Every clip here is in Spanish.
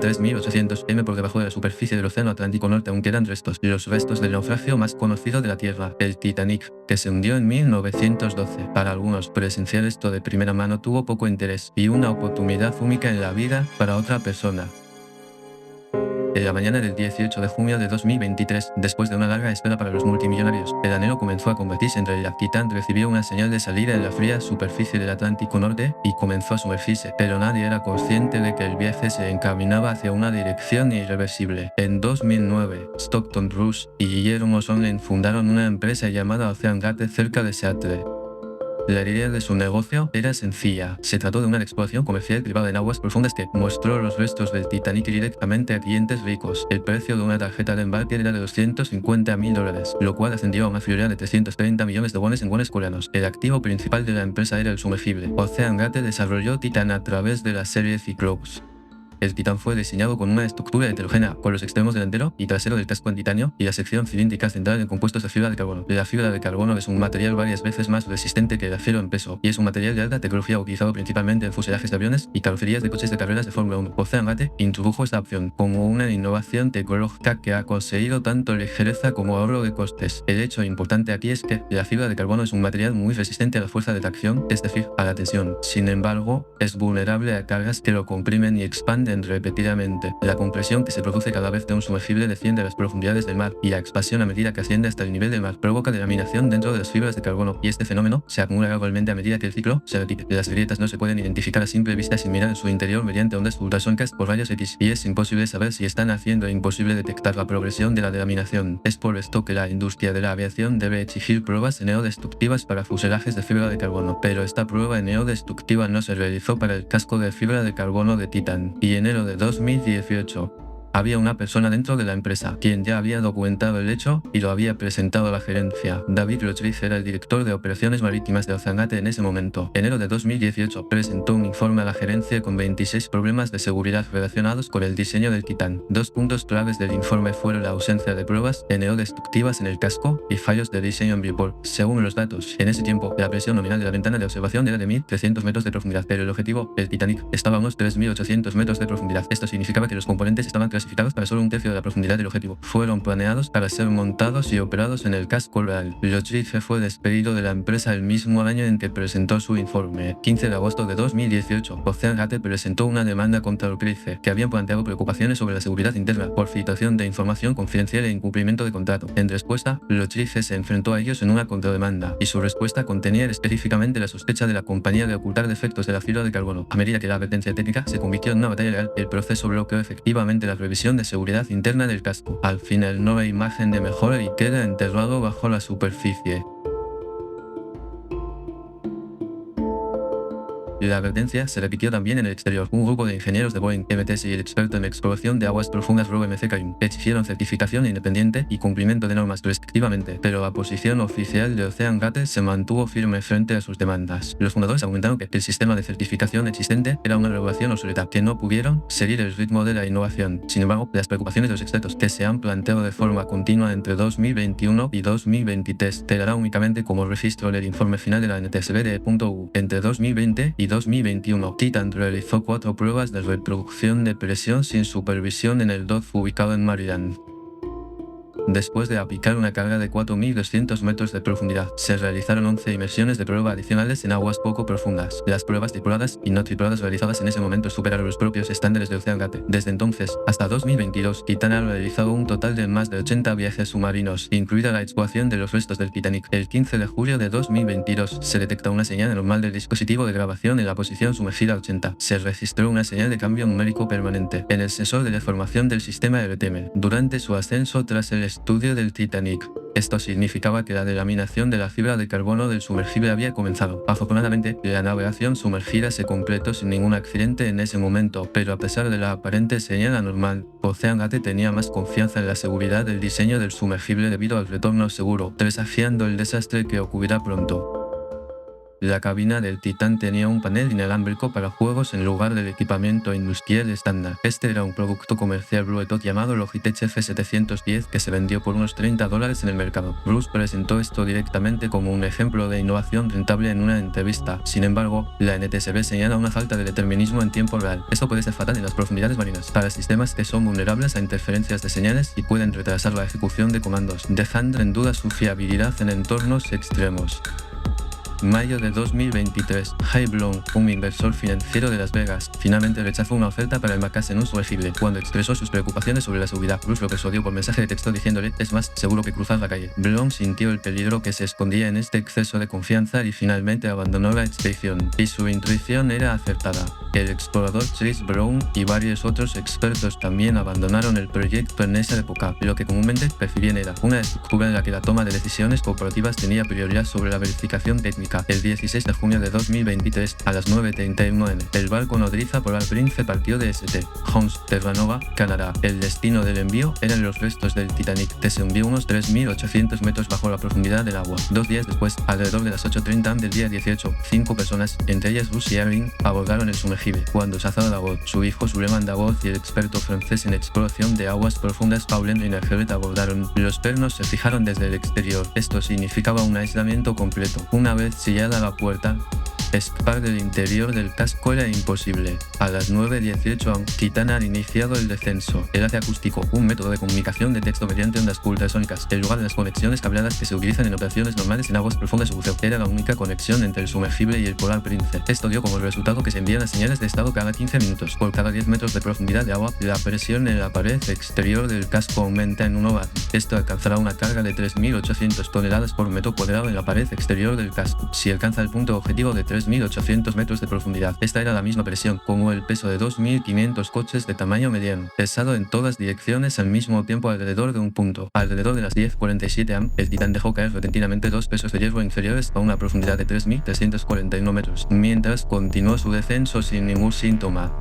3.800 m por debajo de la superficie del Océano Atlántico Norte aún quedan restos, los restos del naufragio más conocido de la Tierra, el Titanic, que se hundió en 1912. Para algunos, presenciar esto de primera mano tuvo poco interés y una oportunidad única en la vida para otra persona. En la mañana del 18 de junio de 2023, después de una larga espera para los multimillonarios, el anhelo comenzó a convertirse en realidad. Titan recibió una señal de salida en la fría superficie del Atlántico Norte y comenzó a sumergirse, pero nadie era consciente de que el viaje se encaminaba hacia una dirección irreversible. En 2009, Stockton Rush y Guillermo Sonnen fundaron una empresa llamada OceanGate cerca de Seattle. La idea de su negocio era sencilla. Se trató de una exploración comercial privada en aguas profundas que mostró los restos del Titanic directamente a clientes ricos. El precio de una tarjeta de embarque era de $250.000, lo cual ascendió a una friolera de 330 millones de wones en wones coreanos. El activo principal de la empresa era el sumergible. OceanGate desarrolló Titan a través de la serie Cyclops. El Titan fue diseñado con una estructura heterogénea, con los extremos delantero y trasero del casco en titanio y la sección cilíndrica central en compuestos de fibra de carbono. La fibra de carbono es un material varias veces más resistente que el acero en peso y es un material de alta tecnología utilizado principalmente en fuselajes de aviones y carrocerías de coches de carreras de Fórmula 1. OceanGate introdujo esta opción como una innovación tecnológica que ha conseguido tanto ligereza como ahorro de costes. El hecho importante aquí es que la fibra de carbono es un material muy resistente a la fuerza de tracción, es decir, a la tensión. Sin embargo, es vulnerable a cargas que lo comprimen y expanden repetidamente. La compresión que se produce cada vez que un sumergible desciende a las profundidades del mar y la expansión a medida que asciende hasta el nivel del mar provoca delaminación dentro de las fibras de carbono y este fenómeno se acumula gradualmente a medida que el ciclo se repite. Las grietas no se pueden identificar a simple vista sin mirar en su interior mediante ondas ultrasónicas por rayos X y es imposible saber si están haciendo e imposible detectar la progresión de la delaminación. Es por esto que la industria de la aviación debe exigir pruebas neodestructivas para fuselajes de fibra de carbono, pero esta prueba neodestructiva no se realizó para el casco de fibra de carbono de Titan y enero de 2018. Había una persona dentro de la empresa, quien ya había documentado el hecho y lo había presentado a la gerencia. David Rodríguez era el director de operaciones marítimas de OceanGate en ese momento. Enero de 2018 presentó un informe a la gerencia con 26 problemas de seguridad relacionados con el diseño del Titan. Dos puntos claves del informe fueron la ausencia de pruebas neodestructivas en el casco y fallos de diseño en viewport. Según los datos, en ese tiempo, la presión nominal de la ventana de observación era de 1.300 metros de profundidad, pero el objetivo, el Titanic, estaba a unos 3.800 metros de profundidad. Esto significaba que los componentes estaban clasificados para solo un tercio de la profundidad del objetivo. Fueron planeados para ser montados y operados en el casco real. Rodríguez fue despedido de la empresa el mismo año en que presentó su informe. 15 de agosto de 2018, OceanGate presentó una demanda contra Rodríguez, que habían planteado preocupaciones sobre la seguridad interna por filtración de información confidencial e incumplimiento de contrato. En respuesta, Rodríguez se enfrentó a ellos en una contrademanda, y su respuesta contenía específicamente la sospecha de la compañía de ocultar defectos de la fibra de carbono. A medida que la advertencia técnica se convirtió en una batalla real, el proceso bloqueó efectivamente la revisión de seguridad interna del casco. Al final no hay margen de mejora y queda enterrado bajo la superficie. La advertencia se repitió también en el exterior. Un grupo de ingenieros de Boeing, MTS y el experto en exploración de aguas profundas Rob M. Cain exigieron certificación independiente y cumplimiento de normas respectivamente, pero la posición oficial de OceanGate se mantuvo firme frente a sus demandas. Los fundadores argumentaron que el sistema de certificación existente era una regulación obsoleta, que no pudieron seguir el ritmo de la innovación. Sin embargo, las preocupaciones de los expertos, que se han planteado de forma continua entre 2021 y 2023, quedará únicamente como registro en el informe final de la NTSB.U. Entre 2020 y 2021, Titan realizó 4 pruebas de reproducción de presión sin supervisión en el dock ubicado en Maryland. Después de aplicar una carga de 4.200 metros de profundidad, se realizaron 11 inmersiones de prueba adicionales en aguas poco profundas. Las pruebas tripuladas y no tripuladas realizadas en ese momento superaron los propios estándares de OceanGate. Desde entonces, hasta 2022, Titan ha realizado un total de más de 80 viajes submarinos, incluida la exploración de los restos del Titanic. El 15 de julio de 2022, se detecta una señal anormal del dispositivo de grabación en la posición sumergida 80. Se registró una señal de cambio numérico permanente en el sensor de deformación del sistema RTM durante su ascenso tras el estudio del Titanic. Esto significaba que la delaminación de la fibra de carbono del sumergible había comenzado. Afortunadamente, la navegación sumergida se completó sin ningún accidente en ese momento, pero a pesar de la aparente señal anormal, OceanGate tenía más confianza en la seguridad del diseño del sumergible debido al retorno seguro, presagiando el desastre que ocurrirá pronto. La cabina del Titan tenía un panel inalámbrico para juegos en lugar del equipamiento industrial estándar. Este era un producto comercial Bluetooth llamado Logitech F710 que se vendió por unos $30 en el mercado. Bruce presentó esto directamente como un ejemplo de innovación rentable en una entrevista. Sin embargo, la NTSB señala una falta de determinismo en tiempo real. Esto puede ser fatal en las profundidades marinas para sistemas que son vulnerables a interferencias de señales y pueden retrasar la ejecución de comandos, dejando en duda su fiabilidad en entornos extremos. Mayo de 2023, High Blown, un inversor financiero de Las Vegas, finalmente rechazó una oferta para el Macassar en un sumergible cuando expresó sus preocupaciones sobre la seguridad. Bruce lo persuadió por mensaje de texto diciéndole: es más seguro que cruzar la calle. Blown sintió el peligro que se escondía en este exceso de confianza y finalmente abandonó la expedición. Y su intuición era acertada. El explorador Chris Brown y varios otros expertos también abandonaron el proyecto en esa época. Lo que comúnmente percibían era una estructura en la que la toma de decisiones corporativas tenía prioridad sobre la verificación técnica. El 16 de junio de 2023, a las 9:31 am, el barco nodriza Polar Prince partió de St. John's, Terranova, Canadá. El destino del envío eran los restos del Titanic, que se hundió unos 3.800 metros bajo la profundidad del agua. 2 días después, alrededor de las 8:30 am del día 18, 5 personas, entre ellas Bruce y Erin, abordaron el sumergible. Cuando se alzó la voz, su hijo Suleiman Davoz y el experto francés en exploración de aguas profundas Paulin Reiner abordaron. Los pernos se fijaron desde el exterior. Esto significaba un aislamiento completo. Una vez sellada la puerta, escapar del interior del casco era imposible. A las 9:18 am, Titan ha iniciado el descenso. Enlace acústico, un método de comunicación de texto mediante ondas ultrasónicas, en lugar de las conexiones cableadas que se utilizan en operaciones normales en aguas profundas o buceo. Era la única conexión entre el sumergible y el Polar Prince. Esto dio como resultado que se envían las señales de estado cada 15 minutos. Por cada 10 metros de profundidad de agua, la presión en la pared exterior del casco aumenta en 1 bar. Esto alcanzará una carga de 3.800 toneladas por metro cuadrado en la pared exterior del casco. Si alcanza el punto objetivo de 3.800 metros de profundidad, esta era la misma presión, como el peso de 2.500 coches de tamaño mediano, pesado en todas direcciones al mismo tiempo alrededor de un punto. Alrededor de las 10:47 am, el Titan dejó caer repentinamente 2 pesos de hierro inferiores a una profundidad de 3.341 metros, mientras continuó su descenso sin ningún síntoma.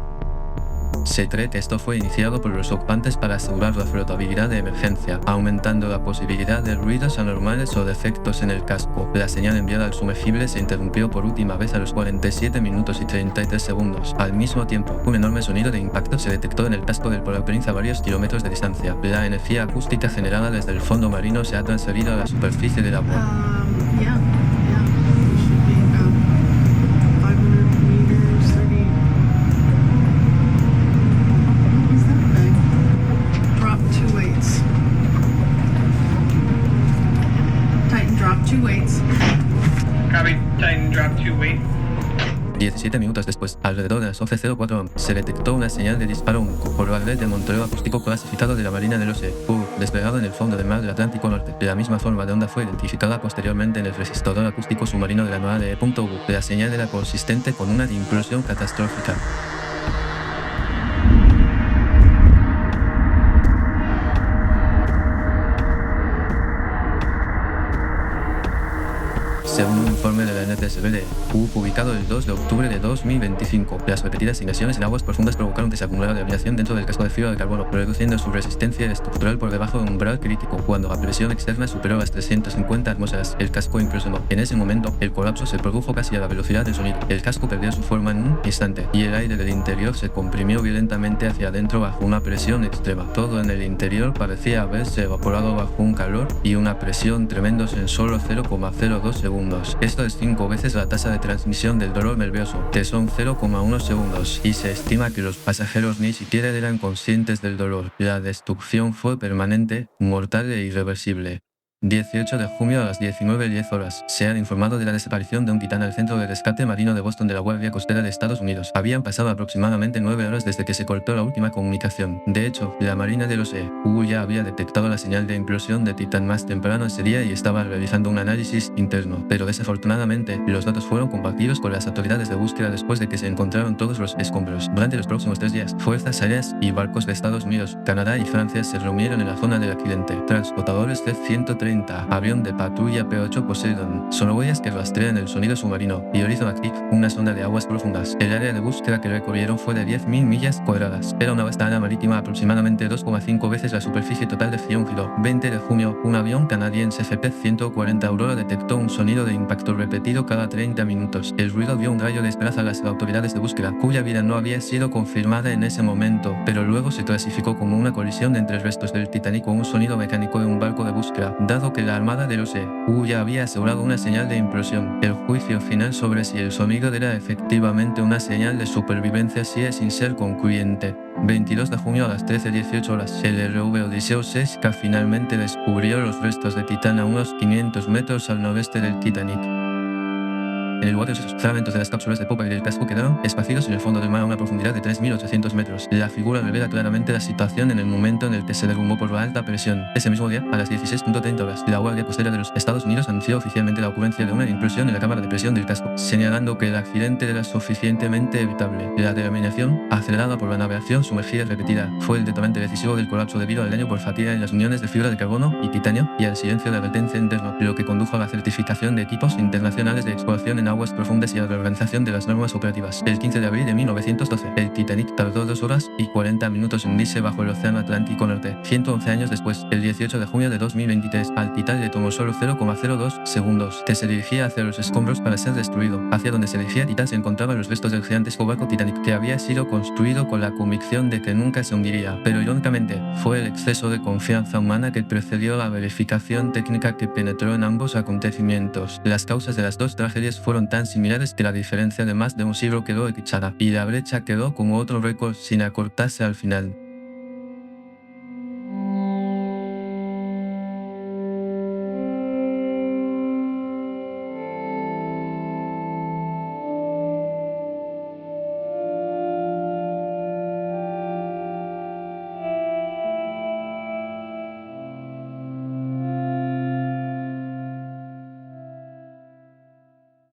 Esto fue iniciado por los ocupantes para asegurar la flotabilidad de emergencia, aumentando la posibilidad de ruidos anormales o defectos en el casco. La señal enviada al sumergible se interrumpió por última vez a los 47 minutos y 33 segundos. Al mismo tiempo, un enorme sonido de impacto se detectó en el casco del Polar Prince a varios kilómetros de distancia. La energía acústica generada desde el fondo marino se ha transferido a la superficie del agua. Two weights. Copy. Titan drop 2 weights. 17 minutos después, alrededor de las 11:04 am, se detectó una señal de disparo único por la red de monitoreo acústico clasificado de la Marina de los desplegado en el fondo del mar del Atlántico Norte. La misma forma de onda fue identificada posteriormente en el registrador acústico submarino de la Armada de E.U. La señal era consistente con una implosión catastrófica. Según un informe de la NTSB publicado el 2 de octubre de 2025, las repetidas inmersiones en aguas profundas provocaron desacumular la radiación dentro del casco de fibra de carbono, reduciendo su resistencia estructural por debajo de un umbral crítico. Cuando la presión externa superó las 350 atmósferas, el casco implosionó. En ese momento, el colapso se produjo casi a la velocidad del sonido. El casco perdió su forma en un instante, y el aire del interior se comprimió violentamente hacia adentro bajo una presión extrema. Todo en el interior parecía haberse evaporado bajo un calor y una presión tremendos en solo 0,02 segundos. Esto es 5 veces la tasa de transmisión del dolor nervioso, que son 0,1 segundos, y se estima que los pasajeros ni siquiera eran conscientes del dolor. La destrucción fue permanente, mortal e irreversible. 18 de junio a las 19:10 horas. Se ha informado de la desaparición de un Titán al Centro de Rescate Marino de Boston de la Guardia Costera de Estados Unidos. Habían pasado aproximadamente 9 horas desde que se cortó la última comunicación. De hecho, la Marina de los E.U. ya había detectado la señal de implosión de Titán más temprano ese día y estaba realizando un análisis interno. Pero desafortunadamente, los datos fueron compartidos con las autoridades de búsqueda después de que se encontraron todos los escombros. Durante los próximos 3 días, fuerzas aéreas y barcos de Estados Unidos, Canadá y Francia se reunieron en la zona del accidente. Transportadores C-130 30, avión de patrulla P-8 Poseidon, sonohuellas que rastrean el sonido submarino, y Horizon Active, una sonda de aguas profundas. El área de búsqueda que recorrieron fue de 10.000 millas cuadradas. Era una vasta área marítima aproximadamente 2,5 veces la superficie total de Thionville. 20 de junio, un avión canadiense CP-140 Aurora detectó un sonido de impacto repetido cada 30 minutos. El ruido dio un rayo de esperanza a las autoridades de búsqueda, cuya vida no había sido confirmada en ese momento, pero luego se clasificó como una colisión entre restos del Titanic con un sonido mecánico de un barco de búsqueda, dado que la Armada de los EU ya había asegurado una señal de implosión. El juicio final sobre si el sonido era efectivamente una señal de supervivencia sigue sin ser concluyente. 22 de junio a las 13:18 horas, el RV Odysseus 6K finalmente descubrió los restos de Titán a unos 500 metros al noreste del Titanic. En el lugar de los fragmentos de las cápsulas de popa y del casco quedaron esparcidos en el fondo del mar a una profundidad de 3.800 metros. La figura revela claramente la situación en el momento en el que se derrumbó por la alta presión. Ese mismo día, a las 16:30 horas, la Guardia Costera de los Estados Unidos anunció oficialmente la ocurrencia de una implosión en la cámara de presión del casco, señalando que el accidente era suficientemente evitable. La determinación, acelerada por la navegación sumergida repetida, fue el detonante decisivo del colapso debido al daño por fatiga en las uniones de fibra de carbono y titanio y al silencio de advertencia interno, lo que condujo a la certificación de equipos internacionales de exploración en aguas profundas y a la reorganización de las normas operativas. El 15 de abril de 1912, el Titanic tardó 2 horas y 40 minutos en hundirse bajo el Océano Atlántico Norte. 111 años después, el 18 de junio de 2023, al Titán le tomó solo 0,02 segundos, que se dirigía hacia los escombros para ser destruido. Hacia donde se dirigía Titán se encontraban los restos del gigantesco barco Titanic, que había sido construido con la convicción de que nunca se hundiría. Pero irónicamente, fue el exceso de confianza humana que precedió la verificación técnica que penetró en ambos acontecimientos. Las causas de las dos tragedias fueron tan similares que la diferencia de más de un siglo quedó eclipsada, y la brecha quedó como otro récord sin acortarse al final.